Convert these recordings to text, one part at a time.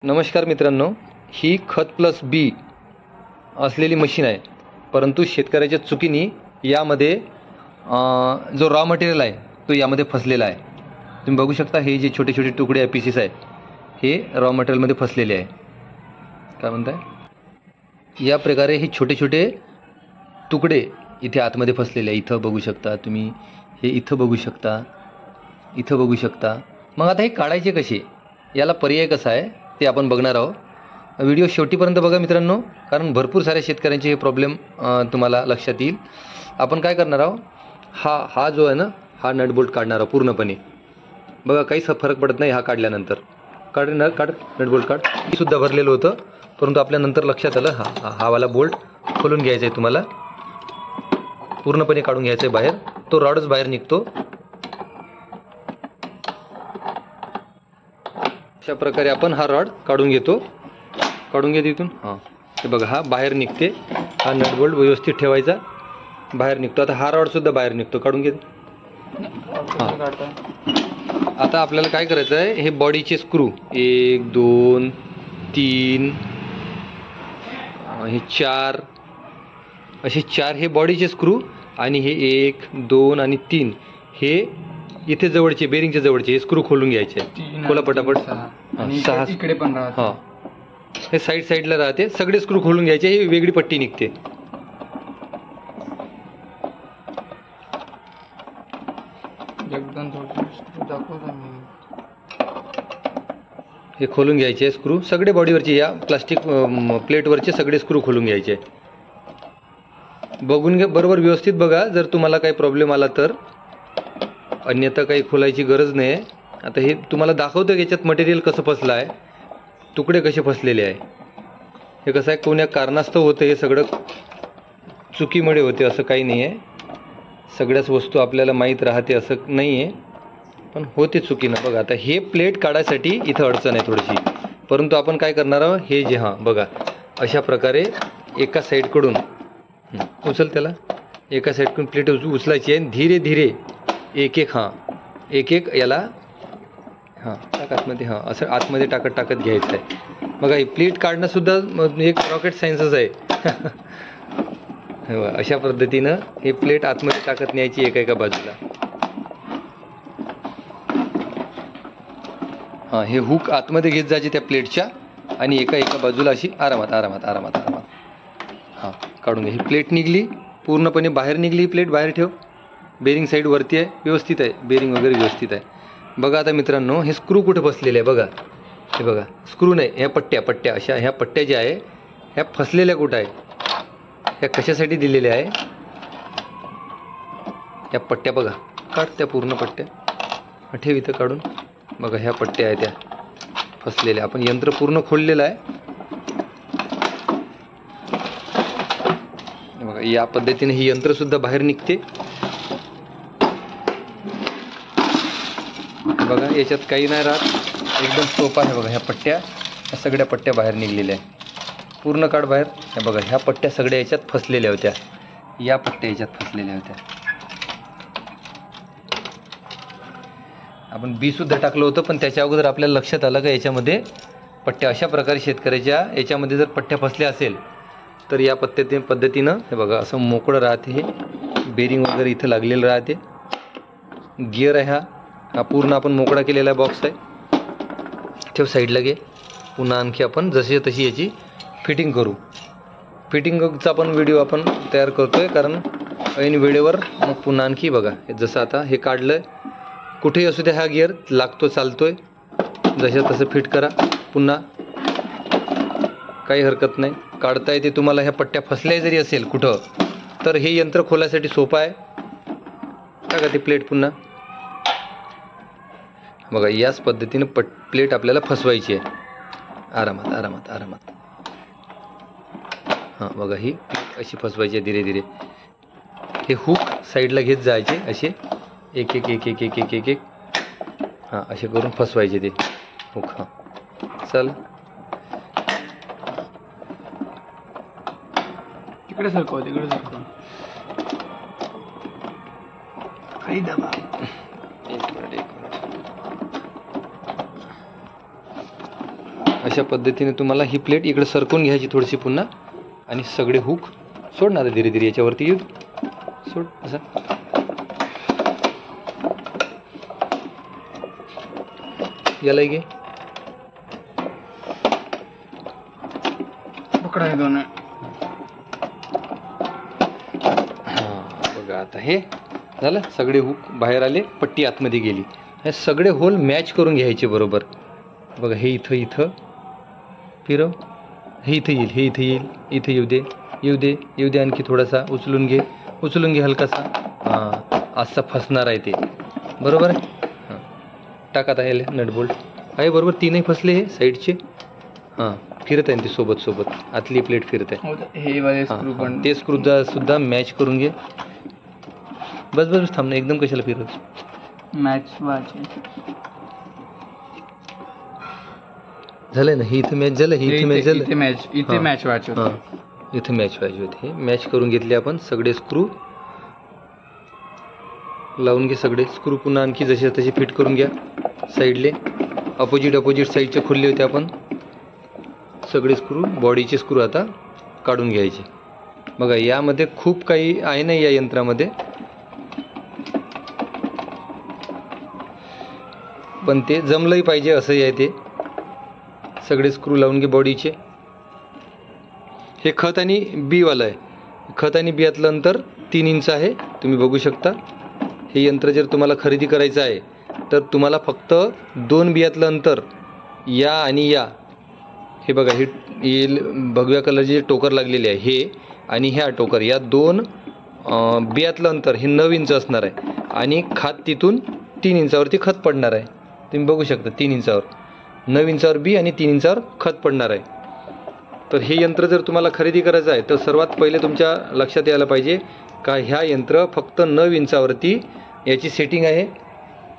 नमस्कार मित्रांनो, ही खत प्लस बी असलेली मशीन आहे, परंतु शेतकऱ्याच्या चुकीने यामध्ये जो रॉ मटेरियल आहे तो यामध्ये फसलेला आहे. तुम्ही बघू शकता हे जे छोटे छोटे तुकडे आहे, पीसेस आहेत, हे रॉ मटेरियलमध्ये फसलेले आहे. काय म्हणताय? या प्रकारे हे छोटे छोटे तुकडे इथे आतमध्ये फसलेले आहे. इथं बघू शकता तुम्ही, हे इथं बघू शकता, इथं बघू शकता. मग आता हे काढायचे कसे, याला पर्याय कसा आहे ते आपण बघणार आहोत. व्हिडिओ शेवटीपर्यंत बघा मित्रांनो, कारण भरपूर साऱ्या शेतकऱ्यांचे हे प्रॉब्लेम तुम्हाला लक्षात येईल. आपण काय करणार आहोत, हा जो आहे ना, हा नट बोल्ट काढणार आहोत पूर्णपणे. बघा काहीच फरक पडत नाही हा काढल्यानंतर. काढ नट बोल्ट काढ. हे सुद्धा भरलेलं होतं, परंतु आपल्यानंतर लक्षात आलं हा वाला बोल्ट खोलून घ्यायचा आहे. तुम्हाला पूर्णपणे काढून घ्यायचं आहे बाहेर. तो रॉडच बाहेर निघतो. अशा प्रकारे आपण हा रॉड काढून घेतो. काढून घे तिथून. हे बघा हा बाहेर निघते. हा नट बोल्ट व्यवस्थित ठेवायचा, बाहेर निघतो. आता हा रॉड सुद्धा बाहेर निघतो. काढून घे. आता आपल्याला काय करायचं आहे, हे बॉडीचे स्क्रू 1 2 3 हे 4 असे 4 हे बॉडीचे स्क्रू, आणि हे 1 2 आणि 3 हे इथे जवळचे बेरिंगच्या जवळचे हे स्क्रू खोलून घ्यायचे. खोला पटापट. 6 इकडे पण राहते. हे साईडला राहते. सगळे स्क्रू खोलून घ्यायचे. ही वेगळी पट्टी निघते. हे खोलून घ्यायचे स्क्रू सगळे बॉडीवरचे, या प्लास्टिक प्लेटवरचे सगळे स्क्रू खोलून घ्यायचे. बघून घ्या बरोबर, व्यवस्थित बघा. जर तुम्हाला काही प्रॉब्लेम आला तर, अन्यथा काही खोलायची गरज नाही आहे. आता हे तुम्हाला दाखवतं की याच्यात मटेरियल कसं फसलं आहे, तुकडे कसे फसलेले आहे. हे कसं आहे, कोण्या कारणास्तव होतं, हे सगळं चुकीमुळे होते असं काही नाही आहे. सगळ्याच वस्तू आपल्याला माहीत राहते असं नाही आहे, पण होते चुकीनं. बघा आता हे प्लेट काढायसाठी इथं अडचण आहे थोडीशी, परंतु आपण काय करणार आहोत, हे जे बघा अशा प्रकारे एका साईडकडून उचल, त्याला एका साईडकडून प्लेट उचलायची आहे. धीरे धीरे एक एक याला टाक आतमध्ये. असं आतमध्ये टाकत घ्यायचं आहे. बघा ही प्लेट काढणं सुद्धा एक रॉकेट सायन्सच आहे. अशा पद्धतीनं हे प्लेट आतमध्ये टाकत न्यायची एका बाजूला. हे हुक आतमध्ये घेत जायचे त्या प्लेटच्या, आणि एका बाजूला अशी आरामात काढून घ्या. ही प्लेट निघली, पूर्णपणे बाहेर निघली. ही प्लेट बाहेर ठेव. बेरिंग साईड वरती आहे, व्यवस्थित आहे. बेरिंग वगैरे व्यवस्थित आहे. बघा आता मित्रांनो, हे स्क्रू कुठे बसलेले आहे बघा. हे बघा स्क्रू नाही, ह्या पट्ट्या अशा, ह्या पट्ट्या ज्या आहे ह्या फसलेल्या कुठं आहे, ह्या कशासाठी दिलेल्या आहे, ह्या पट्ट्या बघा. काढ त्या पूर्ण पट्ट्या, ठेव इथं काढून. बघा ह्या पट्ट्या आहेत त्या फसलेल्या. आपण यंत्र पूर्ण खोललेलं आहे. बघा या पद्धतीने ही यंत्र सुद्धा बाहेर निघते. बघा याच्यात काही नाही राहत, एकदम सोपा आहे. बघा ह्या पट्ट्या, ह्या सगळ्या पट्ट्या बाहेर निघलेल्या आहे. पूर्ण काढ बाहेर. हे बघा ह्या पट्ट्या सगळ्या याच्यात फसलेल्या होत्या. या पट्ट्या याच्यात फसलेल्या होत्या. आपण बी सुद्धा टाकलं होतं, पण त्याच्या अगोदर आपल्याला लक्षात आलं का याच्यामध्ये पट्ट्या अशा प्रकारे शेतकऱ्याच्या याच्यामध्ये जर पट्ट्या फसल्या असेल तर या पद्धतीनं हे बघा असं मोकळं राहते. हे बेरिंग वगैरे इथं लागलेलं राहते. गिअर आहे हा पूर्ण आपण मोकळा केलेला बॉक्स आहे. ठेव साईडला घे. पुन्हा आणखी आपण जशी तशी याची फिटिंग करू. फिटिंगचा पण व्हिडिओ आपण तयार करतोय, कारण ऐन वेळेवर मग पुन्हा आणखी बघा जसं आता हे काढलं, कुठेही असू द्या हा गिअर लागतो, चालतोय. जसं तसं फिट करा. पुन्हा काही हरकत नाही, काढता येते तुम्हाला. ह्या पट्ट्या फसल्या जरी असेल कुठं, तर हे यंत्र खोलायसाठी सोपं आहे. टाका ती प्लेट पुन्हा. बघा याच पद्धतीने प्लेट आपल्याला फसवायची आहे. आरामात. बघा ही अशी फसवायची आहे धीरे धीरे. हे हुक साईडला घेत जायचे असे, एक असे करून फसवायचे ते हुक. चल तिकडे सरकव. काही दाबा. एक मिनिट. अशा पद्धतीने तुम्हाला ही प्लेट इकडे सरकवून घ्यायची थोडीशी पुन्हा, आणि सगळे हुक सोड ना, धीरे धीरे याच्यावरती येऊ, सोड असं. याला घे, पकडा हे दोन. हां बघा आता हे झालं. सगळे हुक बाहेर आले, पट्टी आतमध्ये गेली. हे सगळे होल मॅच करून घ्यायचे बरोबर. बघा हे इथं इथं फिरव, हे इथं येईल, हे इथं येईल, इथं येऊ दे, येऊ दे, येऊ दे. आणखी थोडासा उचलून घे, उचलून घे हलकासा. हां असा फसणार आहे ते, बरोबर आहे. हां टाक आता हे नट बोल्ट आहे बरोबर. तीनही फसले हे साईडचे. हां फिरत आहे ते सोबत सोबत, आतली प्लेट फिरत आहे. हे वाले स्क्रू पण ते स्क्रू सुद्धा मॅच करून घे. बस बस थांब ना, एकदम कशाला फिरत. मॅच व्हायचे. झालंय ना, हे इथं मॅच झालं, हे इथे मॅच झालं, इथे मॅच, इथे मॅच व्हायचे होते. हां इथे मॅच व्हायचे होते. हे मॅच करून घेतले आपण. सगळे स्क्रू लावून घे, सगळे स्क्रू पुन्हा आणखी जसे तसे फिट करून घ्या. साईडले अपोजिट साईडचे खोलले होते आपण. सगळे स्क्रू, बॉडीचे स्क्रू आता काढून घ्यायचे. बघा यामध्ये खूप काही आहे ना या यंत्रामध्ये, पण ते जमलंही पाहिजे असंही आहे ते. सगळे स्क्रू लावून घे बॉडीचे. हे खत आणि बीवालं आहे. खत आणि बियातलं अंतर 3 इंच आहे, तुम्ही बघू शकता. हे यंत्र जर तुम्हाला खरेदी करायचं आहे तर तुम्हाला फक्त 2 बियातलं अंतर या आणि या, हे बघा हे भगव्या कलरचे टोकर लागलेले आहे हे, आणि ह्या टोकर, या 2 बियातलं अंतर हे 9 इंच असणार आहे. आणि खात तिथून 3 इंचावरती खत पडणार आहे. तुम्ही बघू शकता 3 इंचावर, 9 इंचावर बी आणि 3 इंचावर खत पडणार आहे. तर हे यंत्र जर तुम्हाला खरेदी करायचं आहे तर सर्वात पहिले तुमच्या लक्षात यायला पाहिजे का ह्या यंत्र फक्त 9 इंचावरती याची सेटिंग आहे.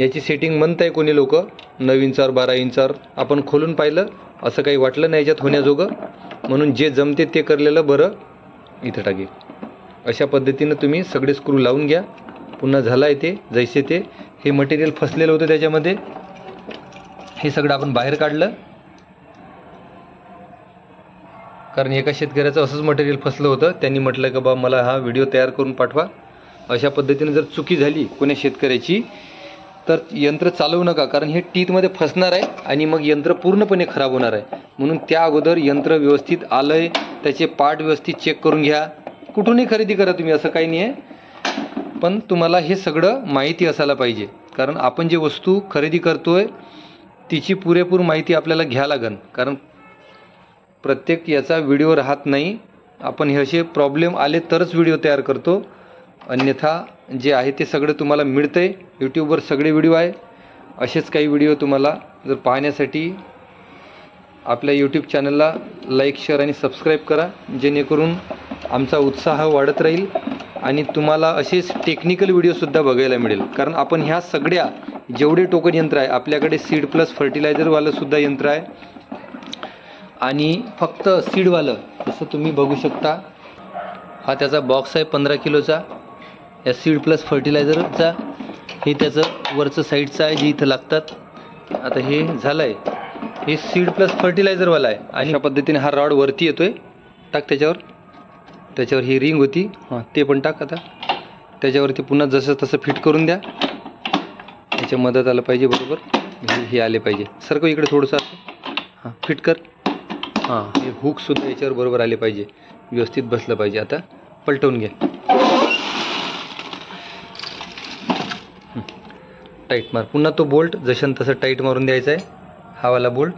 याची सेटिंग म्हणताय कोणी लोक 9 इंचावर 12 इंचावर. आपण खोलून पाहिलं, असं काही वाटलं नाही याच्यात होण्याजोगं, म्हणून जे जमते ते करलेलं बरं. इथं टाकेल. अशा पद्धतीनं तुम्ही सगळे स्क्रू लावून घ्या. पुन्हा झालं आहे ते जैसे ते. हे मटेरियल फसलेलं होतं त्याच्यामध्ये, हे सगळं आपण बाहेर काढलं. कारण एका शेतकऱ्याचं असंच मटेरियल फसलं होतं. त्यांनी म्हटलं की बा मला हा व्हिडिओ तयार करून पाठवा. अशा पद्धतीने जर चुकी झाली कोणी शेतकऱ्याची तर यंत्र चालवू नका, कारण हे टीथमध्ये फसणार आहे आणि मग यंत्र पूर्णपणे खराब होणार आहे. म्हणून त्या अगोदर यंत्र व्यवस्थित आलं आहे, त्याचे पार्ट व्यवस्थित चेक करून घ्या. कुठूनही खरेदी करा तुम्ही, असं काही नाही आहे, पण तुम्हाला हे सगळं माहिती असायला पाहिजे. कारण आपण जे वस्तू खरेदी करतोय तिची पुरेपूर माहिती आपल्याला घ्या लागेल. कारण प्रत्येक याचा व्हिडिओ राहत नाही. आपण हे असे प्रॉब्लेम आले तरच व्हिडिओ तयार करतो, अन्यथा जे आहे ते सगळं तुम्हाला मिळतं आहे. यूट्यूबवर सगळे व्हिडिओ आहे. असेच काही व्हिडिओ तुम्हाला जर पाहण्यासाठी आपल्या यूट्यूब चॅनलला लाईक, शेअर आणि सबस्क्राईब करा, जेणेकरून आमचा उत्साह वाढत राहील आणि तुम्हाला असेच टेक्निकल व्हिडिओसुद्धा बघायला मिळेल. कारण आपण ह्या सगळ्या जेवढे टोकन यंत्र आहे, आपल्याकडे सीड प्लस फर्टिलायझरवालंसुद्धा यंत्र आहे. आणि फक्त सीडवालं जसं तुम्ही बघू शकता, हा त्याचा बॉक्स आहे 15 किलोचा या सीड प्लस फर्टिलायझरचा. हे त्याचं वरचं साईडचं आहे जे इथं लागतात. आता हे झालं आहे, हे सीड प्लस फर्टिलायझरवाला आहे. आणि अशा पद्धतीने हा रॉड वरती येतोय. टाक त्याच्यावर ही रिंग होती, हां ते पण टाक. आता त्याच्यावरती पुन्हा जसं तसं फिट करून द्या. याच्या मदत आलं पाहिजे बरोबर, हे आले पाहिजे. सारखं इकडे थोडंसं असं हां फिट कर. हां हे हुकसुद्धा याच्यावर बरोबर आले पाहिजे, व्यवस्थित बसलं पाहिजे. आता पलटवून घ्या, टाईट मार. पुन्हा तो बोल्ट जसं तसं टाईट मारून द्यायचा आहे. हा वाला बोल्ट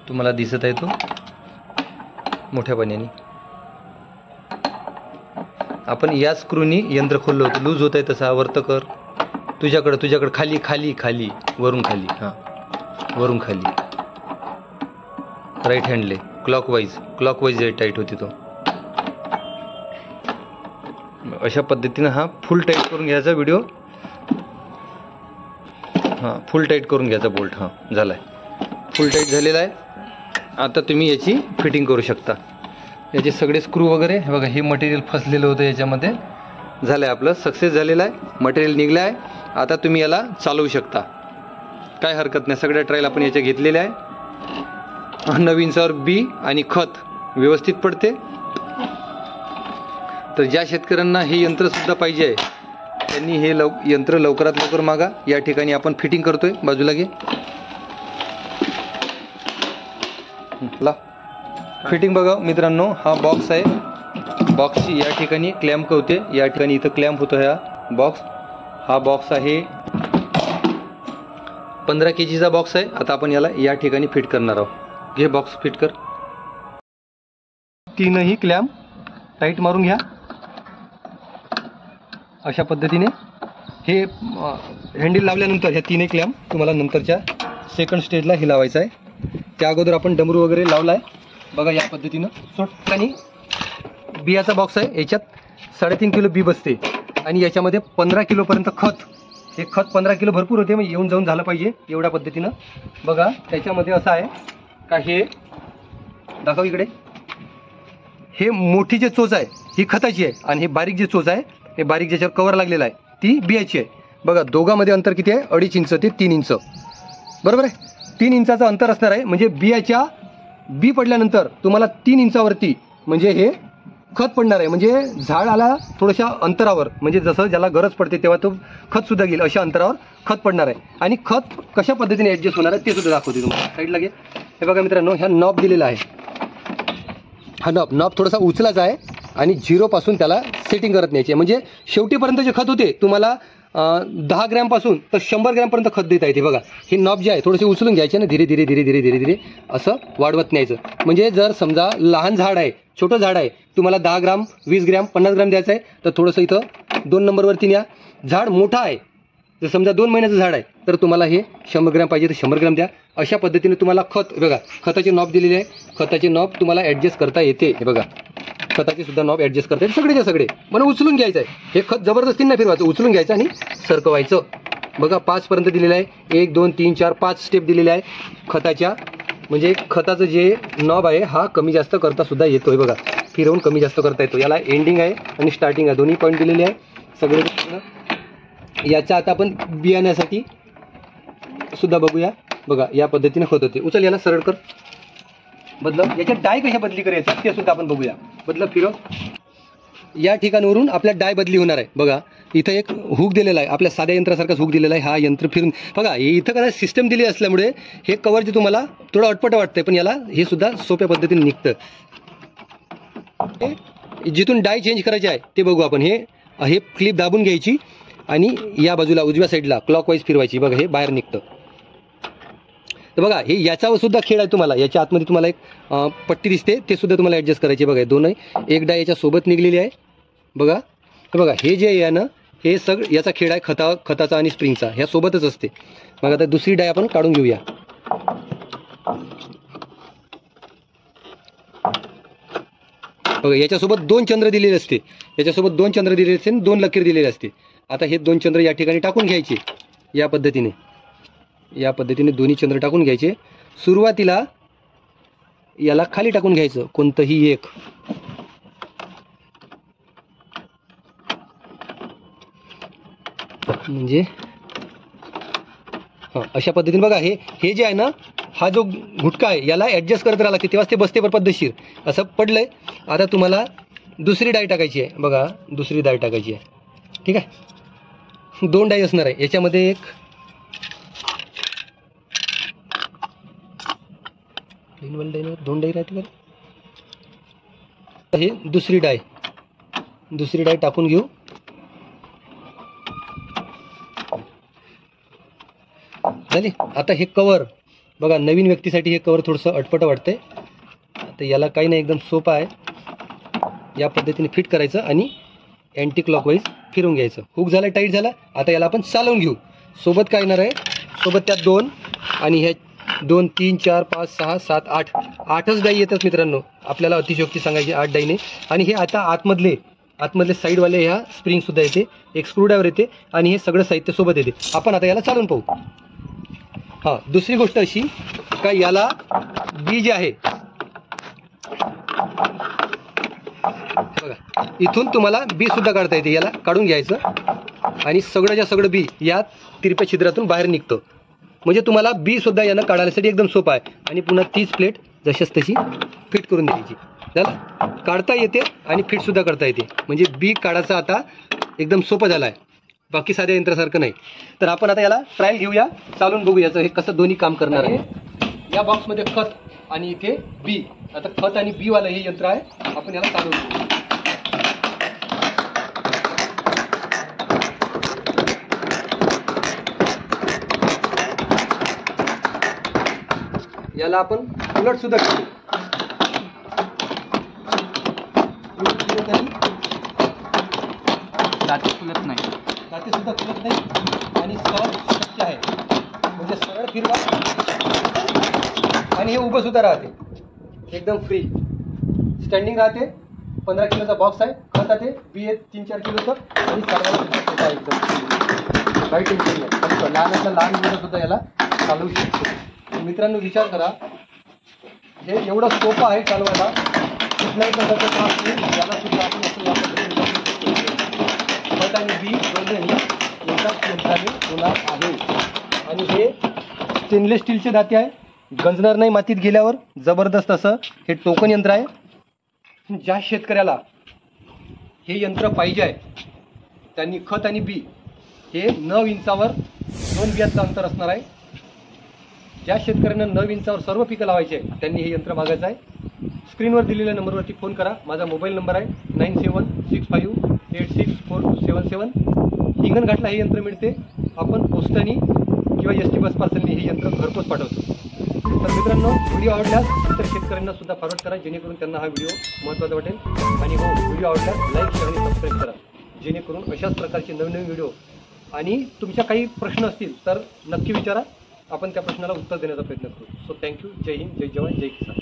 तुम्हाला दिसत आहे तो मोठ्या पाण्याने. आपण या स्क्रूनी यंत्र खोललं होतं, लूज होत आहे तसा. वर्त कर तुझ्याकडं खाली खाली खाली, वरून खाली. हां वरून खाली, राईट हँडले क्लॉकवाईज टाईट होती तो. अशा पद्धतीनं हा फुल टाईट करून घ्यायचा व्हिडिओ. हां फुल टाईट करून घ्यायचा बोल्ट. हां झाला आहे, फुल टाईट झालेला आहे. आता तुम्ही याची फिटिंग करू शकता. याचे सगळे स्क्रू वगैरे हे बघा, हे मटेरियल फसलेलं होतं याच्यामध्ये. झालं आहे आपलं, सक्सेस झालेलं आहे, मटेरियल निघलं आहे. आता तुम्ही याला चालवू शकता, काय हरकत नाही. सगळ्या ट्रायल आपण याच्या घेतलेल्या आहे. 9 इंचावर बी आणि खत व्यवस्थित पडते. तर ज्या शेतकऱ्यांना हे यंत्र सुद्धा पाहिजे आहे त्यांनी हे यंत्र लवकरात लवकर मागा. या ठिकाणी आपण फिटिंग करतोय. बाजूला घे. ला फिटिंग बघा मित्रांनो, हा बॉक्स आहे. बॉक्सची या ठिकाणी क्लॅम्प होते. या ठिकाणी इथं क्लॅम्प होतो हा बॉक्स. हा बॉक्स आहे 15 kgचा बॉक्स आहे. आता आपण याला या ठिकाणी फिट करणार आहोत. घे बॉक्स फिट कर. तीनही क्लॅम्प टाईट मारून घ्या. अशा पद्धतीने हे हँडल लावल्यानंतर ह्या तीनही क्लॅम्प तुम्हाला नंतरच्या सेकंड स्टेजला हे लावायचं आहे. त्या अगोदर आपण डमरू वगैरे लावला आहे बघा या पद्धतीनं. आणि बियाचा बॉक्स आहे. याच्यात 3.5 किलो बी बसते आणि याच्यामध्ये 15 किलोपर्यंत खत. हे खत 15 किलो भरपूर होते, म्हणजे येऊन जाऊन झालं पाहिजे एवढ्या पद्धतीनं. बघा त्याच्यामध्ये असं आहे का, हे दाखव इकडे. हे मोठी जे चोच आहे ही खताची आहे आणि हे बारीक जे चोच आहे, हे बारीक ज्याच्यावर कवर लागलेला आहे, ती बियाची आहे. बघा दोघांमध्ये अंतर किती आहे? 2.5 इंच ते 3 इंच. बरोबर आहे. 3 इंचाचं अंतर असणार आहे. म्हणजे बियाच्या बी पडल्यानंतर तुम्हाला 3 इंचावरती म्हणजे हे खत पडणार आहे. म्हणजे झाडाला थोड्याशा अंतरावर, म्हणजे जसं ज्याला गरज पडते तेव्हा तो खत सुद्धा घेईल अशा अंतरावर खत पडणार आहे. आणि खत कशा पद्धतीने ॲडजस्ट होणार आहे ते सुद्धा दाखवते तुम्हाला. साईडला घे. हे बघा मित्रांनो, ह्या नॉब दिलेला आहे. हा नॉब थोडासा उचलाचा आहे आणि 0 पासून त्याला सेटिंग करत न्यायची आहे. म्हणजे शेवटीपर्यंत जे खत होते तुम्हाला 10 ग्रॅमपासून तर 100 ग्रॅमपर्यंत खत देता येते. बघा हे नॉब जे आहे थोडेसे उचलून घ्यायचे ना, धीरे धीरे धीरे धीरे धीरे धीरे असं वाढवत न्यायचं. म्हणजे जर समजा लहान झाड आहे, छोटं झाड आहे, तुम्हाला 10 ग्राम 20 ग्रॅम 50 ग्रॅम द्यायचं आहे, तर थोडंसं इथं 2 नंबरवरती न्या. झाड मोठा आहे, जर समजा 2 महिन्याचं झाड आहे तर तुम्हाला हे 100 ग्रॅम पाहिजे तर 100 ग्रॅम द्या. अशा पद्धतीने तुम्हाला खत बघा, खताची नॉब दिलेली आहे. खताची नॉब तुम्हाला ॲडजस्ट करता येते. हे बघा खताची सुद्धा नॉब ॲडजस्ट करता येते. सगळेच्या सगळे मला उचलून घ्यायचं आहे. हे खत जबरदस्तीने नाही फिरवायचं, उचलून घ्यायचं आणि सरकवायचं. बघा 5 पर्यंत दिलेलं आहे. 1 2 3 4 5 स्टेप दिलेले आहे खताच्या. म्हणजे खताचं जे नॉब आहे हा कमी जास्त करता सुद्धा येतो. हे बघा फिरवून कमी जास्त करता येतो. याला एंडिंग आहे आणि स्टार्टिंग आहे, दोन्ही पॉईंट दिलेले आहे सगळे. याचा आता आपण बियाण्यासाठी सुद्धा बघूया. बघा या पद्धतीने होत होते. उचल याला सरळ कर. बदल याच्यात डाय कशा बदली करायचं ते सुद्धा आपण बघूया. बदल फिरव. या ठिकाणावरून आपल्या डाय बदली होणार आहे. बघा इथं एक हुक दिलेला आहे, आपल्या साध्या यंत्रासारखाच हुक दिलेला आहे. हा यंत्र फिरून बघा इथं काय सिस्टम दिली असल्यामुळे हे कवर जे तुम्हाला थोडं अटपट वाटतंय, पण याला हे सुद्धा सोप्या पद्धतीने निघतं. जिथून डाय चेंज करायचे आहे ते बघू आपण. हे क्लिप दाबून घ्यायची आणि या बाजूला उजव्या साईडला क्लॉकवाईज फिरवायची. बघा हे बाहेर निघतं. तर बघा हे याच्यावर सुद्धा खेळ आहे तुम्हाला. याच्या आतमध्ये तुम्हाला एक पट्टी दिसते, ते सुद्धा तुम्हाला ॲडजस्ट करायचे. बघा दोनही एक डाय याच्या सोबत निघलेली आहे. बघा तर बघा हे जे आहे ना, हे सगळं याचा खेळ आहे खताचा आणि स्प्रिंगचा, ह्या सोबतच असते. मग आता दुसरी डाय आपण काढून घेऊया. बघा याच्यासोबत 2 चंद्र दिलेले असते. याच्यासोबत 2 चंद्र दिलेले असते आणि 2 लकीर दिलेले असते. आता हे 2 चंद्र या ठिकाणी टाकून घ्यायचे. या पद्धतीने दोन्ही चंद्र टाकून घ्यायचे. सुरुवातीला याला खाली टाकून घ्यायचं कोणतंही एक. म्हणजे हां अशा पद्धतीने बघा हे जे आहे ना, हा जो घुटका आहे याला ॲडजस्ट करत राहायला लागते, तेव्हाच ते बसते पद्धतशीर. असं पडलंय. आता तुम्हाला दुसरी डाय टाकायची आहे. बघा दुसरी डाय टाकायची आहे. ठीक आहे. 2 डाय असणार आहे याच्यामध्ये. एक दोन डाय राहते. हे दुसरी डाय टाकून घेऊ. झाली. आता हे कवर बघा, नवीन व्यक्तीसाठी हे कवर थोडंसं अटपट वाटतंय. आता याला काही नाही, एकदम सोपं आहे. या पद्धतीने फिट करायचं आणि अँटी क्लॉकवाईज फिरून घ्यायचं. हुक झालं, टाईट झाला. आता याला आपण चालवून घेऊ. सोबत काय येणार आहे, सोबत त्यात 2 आणि ह्या 2 3 4 5 6 7 8 8च डाई येतात मित्रांनो. आपल्याला अतिशयोक्ती सांगायची 8 डाईने. आणि हे आता आतमधले साईडवाले ह्या स्प्रिंग सुद्धा येते, एक स्क्रूड्रायव्हर येते आणि हे सगळं साहित्य सोबत येते. आपण आता याला चालवून पाहू. हां दुसरी गोष्ट अशी का याला बी जे आहे बघा, इथून तुम्हाला बी सुद्धा काढता येते. याला काढून घ्यायचं आणि सगळंच्या सगळं बी या तिरप्या छिद्रातून बाहेर निघतं. म्हणजे तुम्हाला बी सुद्धा यानं काढण्यासाठी एकदम सोपं आहे. आणि पुन्हा तीच प्लेट जशाच तशी फिट करून द्यायची. झालं, काढता येते आणि फिटसुद्धा करता येते. म्हणजे बी काढायचं आता एकदम सोपं झालं आहे, बाकी साध्या यंत्रासारखं नाही. तर आपण आता याला ट्रायल घेऊया, चालून बघू याचं हे कसं दोन्ही काम करणार आहे. या बॉक्समध्ये खत आणि इथे बी. आता खत आणि बी वालं हे यंत्र आहे, आपण याला चालवून बघू. याला आपण उलट सुद्धा करू. दाती फुलत नाही. दाते सुद्धा खुलत नाही आणि सहज शक्य आहे. म्हणजे सरळ फिरवा आणि हे उभं सुद्धा राहते, एकदम फ्री. स्टँडिंग राहते. 15 किलोचा बॉक्स आहे. खत आहे बी आहे 3-4 किलोचं आणि सर्वांना सुद्धा छोटा आहे एकदम. काही टेन्शन नाही. फक्त लहानातलं लहान मुलं सुद्धा याला चालवू शकतो. मित्रांनो विचार करा, हे एवढं सोपं आहे चालवायला. कुठल्याही प्रकारचा त्रास नाही. याला सुद्धा आपण असं वापरतो. खत आणि बी दोन्ही एकाच यंत्राने होणार आहे. आणि हे स्टेनलेस स्टीलचे दाते आहे, गंजणार नाही मातीत गेल्यावर. जबरदस्त असं हे टोकन यंत्र आहे. ज्या शेतकऱ्याला हे यंत्र पाहिजे आहे त्यांनी खत आणि बी हे 9 इंचावर 2 बियाचं अंतर असणार आहे. ज्या शेतकऱ्यांना 9 इंचावर सर्व पिकं लावायचे आहे त्यांनी हे यंत्र मागायचं आहे. स्क्रीनवर दिलेल्या नंबरवरती फोन करा. माझा मोबाईल नंबर आहे 9765864277. हिंगणघाटला हे यंत्र मिळते. आपण पोस्टाने किंवा ST बस पार्सलने हे यंत्र घरपोच पाठवतो. तर मित्रांनो, व्हिडिओ आवडल्यास इतर शेतकऱ्यांना सुद्धा फॉरवर्ड करा, जेणेकरून त्यांना हा व्हिडिओ महत्त्वाचा वाटेल. आणि हो, व्हिडिओ आवडल्यास लाईक, शेअर आणि सबस्क्राईब करा, जेणेकरून अशाच प्रकारचे नवीन व्हिडिओ. आणि तुमच्या काही प्रश्न असतील तर नक्की विचारा, आपण त्या प्रश्नाला उत्तर देण्याचा प्रयत्न करू. So thank you. जय हिंद, जय जवान, जय किसान.